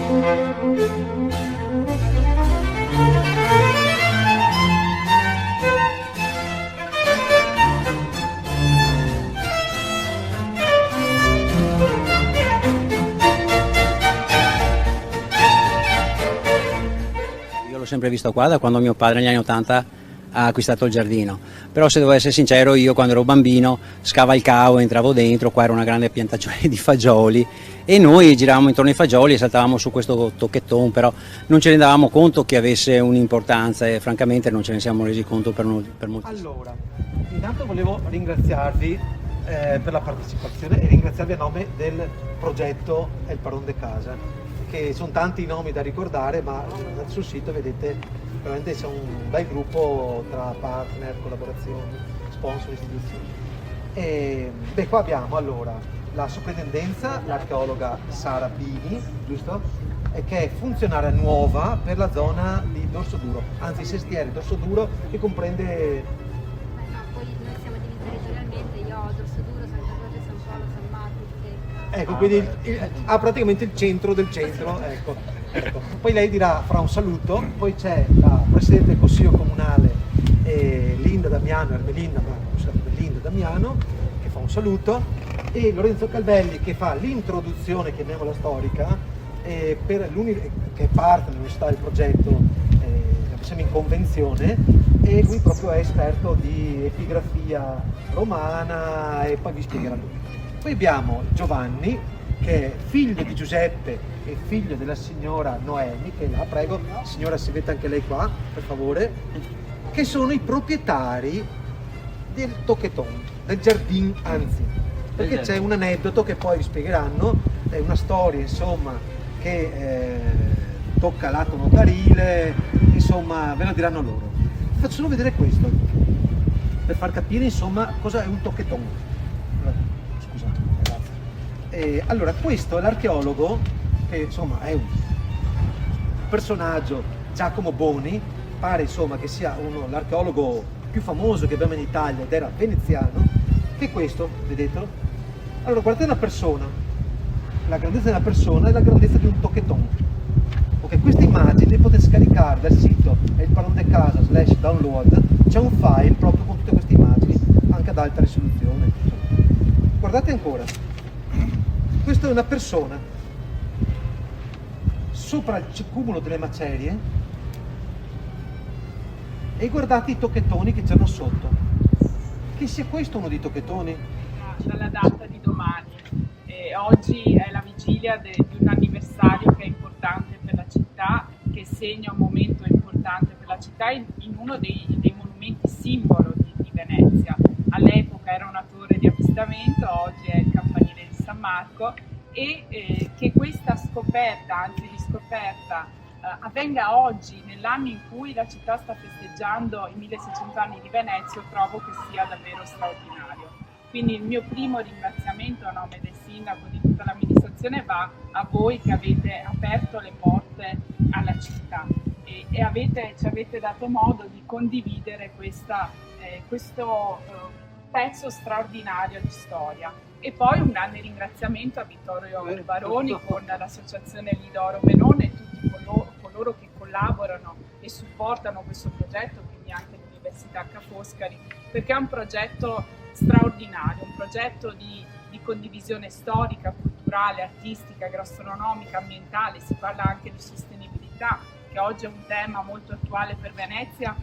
Io l'ho sempre visto qua da quando mio padre negli anni 80 ha acquistato il giardino, però se devo essere sincero io quando ero bambino scavalcavo, entravo dentro, qua era una grande piantagione di fagioli e noi giravamo intorno ai fagioli e saltavamo su questo tocchetton, però non ci rendavamo conto che avesse un'importanza e francamente non ce ne siamo resi conto per molto. Allora, intanto volevo ringraziarvi per la partecipazione e ringraziarvi a nome del progetto El Parón de Casa, che sono tanti i nomi da ricordare, ma andate sul sito e vedete veramente c'è un bel gruppo tra partner, collaborazioni, sponsor, istituzioni. E, qua abbiamo allora la soprintendenza, l'archeologa Sara Bini, giusto? E che è funzionaria nuova per la zona di Dorsoduro, anzi Sestiere, Dorsoduro, che comprende... Poi noi siamo divisi regionalmente, io ho Dorsoduro, Santa Croce, San Paolo, San Marco, Tecca. Ecco, quindi ha praticamente il centro del centro, ecco. Poi lei dirà, farà un saluto, poi c'è la Presidente del Consiglio Comunale Linda Damiano, Ermelinda Damiano, che fa un saluto, e Lorenzo Calvelli che fa l'introduzione, chiamiamola storica, che è parte dell'università del progetto, siamo in convenzione, e lui proprio è esperto di epigrafia romana e poi vi spiegherà lui. Poi abbiamo Giovanni, che è figlio di Giuseppe e figlio della signora Noemi, che la prego, signora, si mette anche lei qua, per favore, che sono i proprietari del tocchetton, del giardin, anzi, perché c'è un aneddoto che poi vi spiegheranno, è una storia, insomma, che tocca lato notarile, insomma, ve lo diranno loro. Faccio solo vedere questo, per far capire, insomma, cosa è un tocchetton. Scusate, grazie. Allora, questo è l'archeologo, che insomma è un personaggio, Giacomo Boni, pare insomma che sia l'archeologo più famoso che abbiamo in Italia ed era veneziano, che è questo, vedete? Allora guardate una persona, la grandezza della persona è la grandezza di un tocchetton. Ok, queste immagini le potete scaricare dal sito El Parón de Casa /download, c'è un file proprio con tutte queste immagini, anche ad alta risoluzione. Guardate ancora, questa è una persona. Sopra il cumulo delle macerie e guardate i tocchettoni che c'erano sotto. Che sia questo uno dei tocchettoni? Dalla data di domani. Oggi è la vigilia di un anniversario che è importante per la città, che segna un momento importante per la città in uno dei monumenti simbolo di Venezia. All'epoca era una torre di avvistamento, oggi è il campanile di San Marco, e che questa scoperta, anzi riscoperta, avvenga oggi, nell'anno in cui la città sta festeggiando i 1600 anni di Venezia, trovo che sia davvero straordinario. Quindi il mio primo ringraziamento a nome del sindaco e di tutta l'amministrazione va a voi che avete aperto le porte alla città e ci avete dato modo di condividere questo pezzo straordinario di storia. E poi un grande ringraziamento a Vittorio Baroni con l'associazione Lidoro Benone e tutti coloro che collaborano e supportano questo progetto, quindi anche l'Università Ca' Foscari, perché è un progetto straordinario, un progetto di condivisione storica, culturale, artistica, gastronomica, ambientale. Si parla anche di sostenibilità, che oggi è un tema molto attuale per Venezia.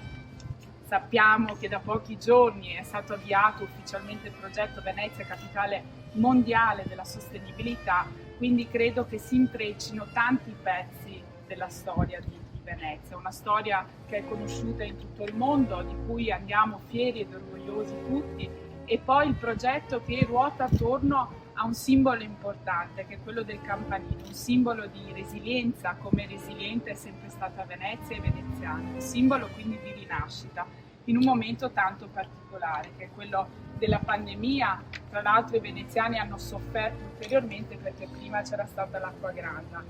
Sappiamo che da pochi giorni è stato avviato ufficialmente il progetto Venezia Capitale Mondiale della Sostenibilità, quindi credo che si intreccino tanti pezzi della storia di Venezia, una storia che è conosciuta in tutto il mondo, di cui andiamo fieri ed orgogliosi tutti, e poi il progetto che ruota attorno a un simbolo importante, che è quello del campanile, un simbolo di resilienza, come resiliente è sempre stata Venezia e i veneziani, un simbolo quindi di rinascita in un momento tanto particolare, che è quello della pandemia. Tra l'altro i veneziani hanno sofferto ulteriormente perché prima c'era stata l'acqua granda.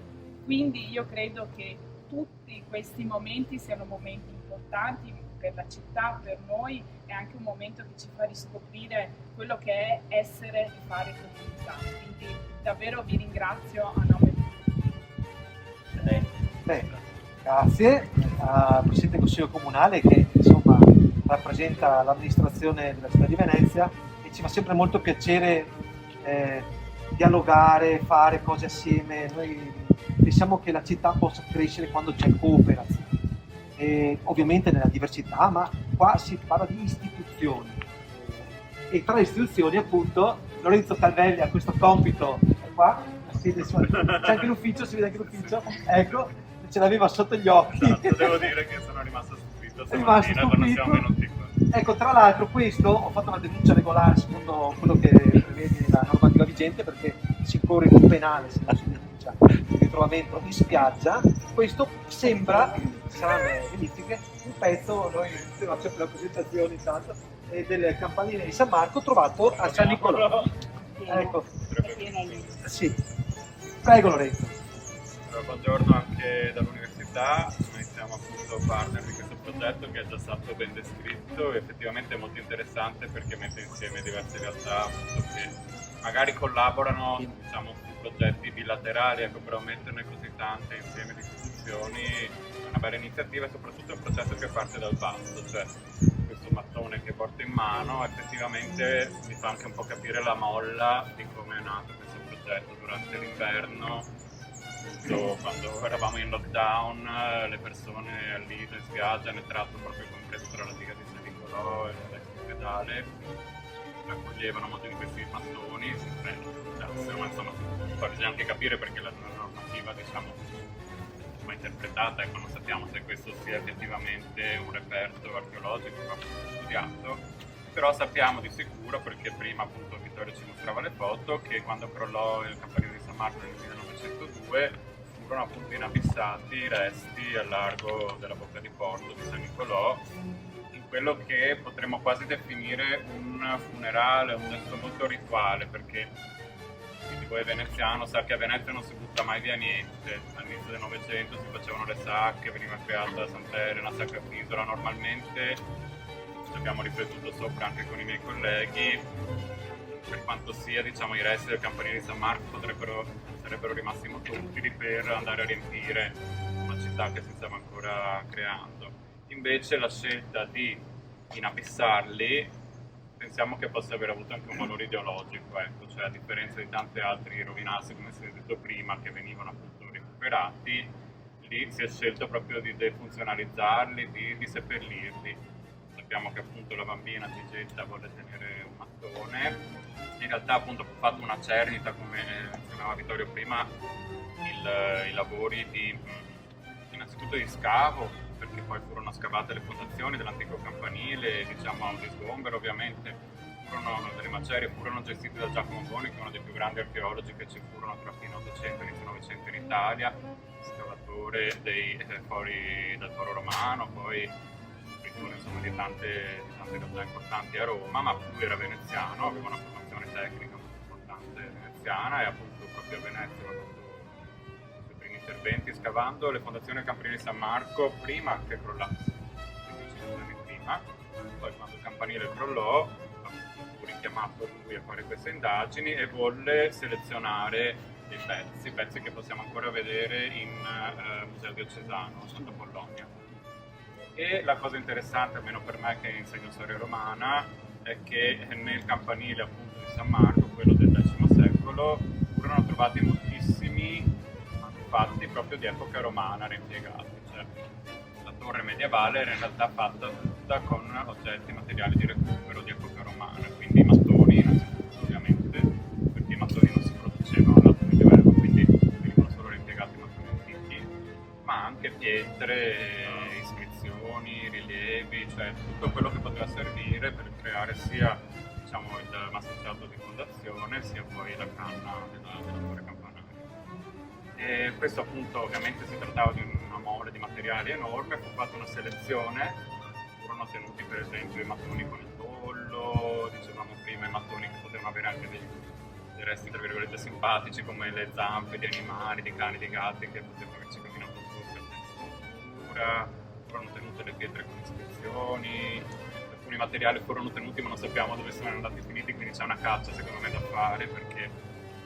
Quindi io credo che tutti questi momenti siano momenti importanti per la città, per noi, è anche un momento che ci fa riscoprire quello che è essere e fare comunità. Quindi davvero vi ringrazio a nome di tutti. Beh, grazie al Presidente del Consiglio Comunale che insomma rappresenta l'amministrazione della città di Venezia e ci fa sempre molto piacere dialogare, fare cose assieme. Noi pensiamo che la città possa crescere quando c'è cooperazione, e ovviamente nella diversità, ma qua si parla di istituzioni. E tra le istituzioni appunto Lorenzo Calvelli ha questo compito, è qua, c'è anche l'ufficio, si vede anche l'ufficio, ecco, ce l'aveva sotto gli occhi. Esatto, devo dire che sono rimasto stupito Rimasto stamattina quando stupito. siamo venuti qua. Ecco, tra l'altro questo, ho fatto una denuncia regolare secondo quello che prevede la normativa vigente, perché si corre in un penale se non si denuncia il ritrovamento in spiaggia. Questo sembra, saranno verifiche, un pezzo, noi facciamo sempre la presentazione intanto, del campanile di San Marco trovato a San Nicolò. Ecco, sì. Prego Lorenzo. Buongiorno anche dall'università, noi siamo appunto partner di questo progetto che è già stato ben descritto e effettivamente è molto interessante perché mette insieme diverse realtà appunto, che magari collaborano diciamo, su progetti bilaterali, ecco, però metterne così tante insieme di istituzioni è una bella iniziativa e soprattutto è un progetto che parte dal basso, cioè questo mattone che porto in mano effettivamente mi fa anche un po' capire la molla di come è nato questo progetto durante l'inverno. Quando eravamo in lockdown le persone al Lido in spiaggia nel tratto proprio compreso tra la diga di San Nicolò e l'ospedale raccoglievano molti di questi mattoni, ma insomma poi bisogna anche capire perché la normativa diciamo va interpretata, ecco, non sappiamo se questo sia effettivamente un reperto archeologico va studiato, però sappiamo di sicuro perché prima appunto Vittorio ci mostrava le foto che quando crollò il campanile di San Marco nel 1902 furono appunto inabissati i resti al largo della bocca di porto di San Nicolò in quello che potremmo quasi definire un funerale, un gesto molto rituale, perché chi di voi è veneziano sa che a Venezia non si butta mai via niente. All'inizio del Novecento si facevano le sacche, veniva creata la Sant'Elena, la Sacra Pisola, normalmente ci abbiamo riflettuto sopra anche con i miei colleghi, per quanto sia diciamo i resti del campanile di San Marco sarebbero rimasti molto utili per andare a riempire una città che si stava ancora creando. Invece la scelta di inabissarli pensiamo che possa aver avuto anche un valore ideologico, ecco, cioè a differenza di tanti altri rovinassi come si è detto prima che venivano appunto recuperati, lì si è scelto proprio di defunzionalizzarli, di seppellirli. Sappiamo che appunto la bambina Gigetta volle tenere un mattone. In realtà appunto ho fatto una cernita, come menzionava Vittorio prima, i lavori innanzitutto di scavo, perché poi furono scavate le fondazioni dell'antico campanile, diciamo a un disgombero ovviamente, delle macerie furono gestite da Giacomo Boni, che è uno dei più grandi archeologi che ci furono tra fine 800 e inizio 900 in Italia, scavatore del foro romano, poi insomma di tante realtà importanti a Roma, ma lui era veneziano, aveva una formazione tecnica molto importante veneziana e appunto proprio a Venezia aveva fatto i primi interventi scavando le fondazioni del campanile di San Marco prima che crollasse, quindi 5 anni prima. Poi quando il campanile crollò fu richiamato lui a fare queste indagini e volle selezionare dei pezzi che possiamo ancora vedere in Museo Diocesano a Santa Apollonia. E la cosa interessante, almeno per me che insegno storia romana, è che nel campanile appunto di San Marco, quello del X secolo, furono trovati moltissimi manufatti proprio di epoca romana reimpiegati. Cioè, la torre medievale era in realtà fatta tutta con oggetti materiali di recupero di epoca romana, quindi mattoni innanzitutto ovviamente, perché i mattoni non si producevano all'alto medioevo, quindi venivano solo reimpiegati mattoni antichi, ma anche pietre, rilievi, cioè tutto quello che poteva servire per creare sia diciamo, il massicciato di fondazione sia poi la canna della torre campanaria. E questo appunto ovviamente si trattava di una mole di materiali enorme, fu fatta una selezione, furono tenuti per esempio i mattoni con il pollo, dicevamo prima i mattoni che potevano avere anche dei resti tra virgolette simpatici come le zampe di animali, di cani, di gatti che potevano averci camminato su per textura. Furono tenute le pietre con iscrizioni, alcuni materiali furono tenuti ma non sappiamo dove sono andati finiti, quindi c'è una caccia secondo me da fare perché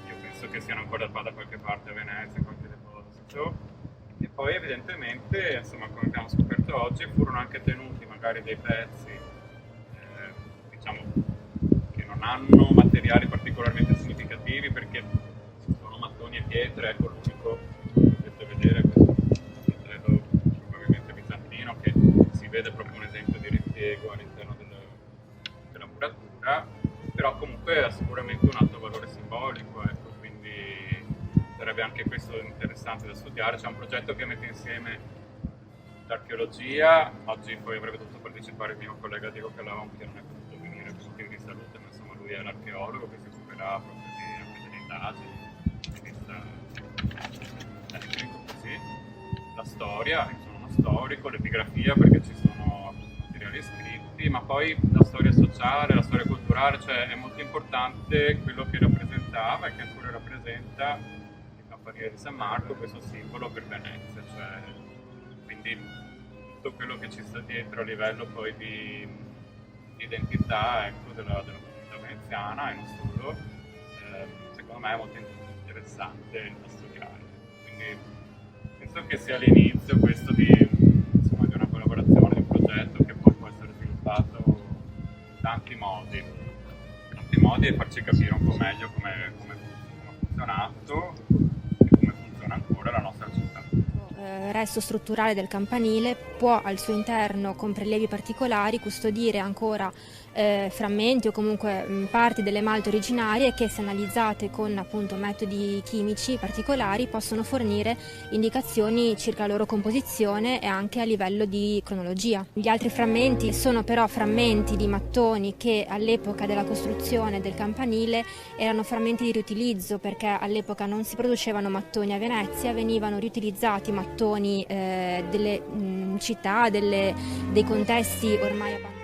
io penso che siano ancora qua da qualche parte a Venezia, in qualche deposito. E poi evidentemente, insomma, come abbiamo scoperto oggi, furono anche tenuti magari dei pezzi, diciamo, che non hanno materiali particolarmente significativi, perché ci sono mattoni e pietre, ecco l'unico che potete vedere, questo pietrello probabilmente bizantino, che si vede proprio un esempio di ripiego all'interno della muratura, però comunque ha sicuramente un alto valore simbolico, ecco, quindi sarebbe anche questo interessante da studiare. C'è un progetto che mette insieme l'archeologia, oggi poi avrebbe dovuto partecipare il mio collega Diego Calavon, che non è potuto venire per motivi di salute, ma insomma lui è l'archeologo che si occuperà proprio anche delle indagini, così, la storia, io sono uno storico, l'epigrafia perché ci sono appunto materiali scritti, ma poi la storia sociale, la storia culturale, cioè è molto importante quello che rappresentava e che ancora rappresenta il campanile di San Marco, questo simbolo per Venezia, cioè, quindi tutto quello che ci sta dietro a livello poi di identità, ecco, della comunità veneziana e non solo, secondo me è molto interessante da studiare. Quindi penso che sia l'inizio questo di una collaborazione, di un progetto che poi può essere sviluppato in tanti modi e farci capire un po' meglio come ha funzionato e come funziona ancora la nostra città. Resto strutturale del campanile può al suo interno, con prelievi particolari, custodire ancora frammenti o comunque parti delle malte originarie che, se analizzate con appunto metodi chimici particolari, possono fornire indicazioni circa la loro composizione e anche a livello di cronologia. Gli altri frammenti sono però frammenti di mattoni che all'epoca della costruzione del campanile erano frammenti di riutilizzo, perché all'epoca non si producevano mattoni a Venezia, venivano riutilizzati mattoni delle città, dei contesti ormai abbandonati.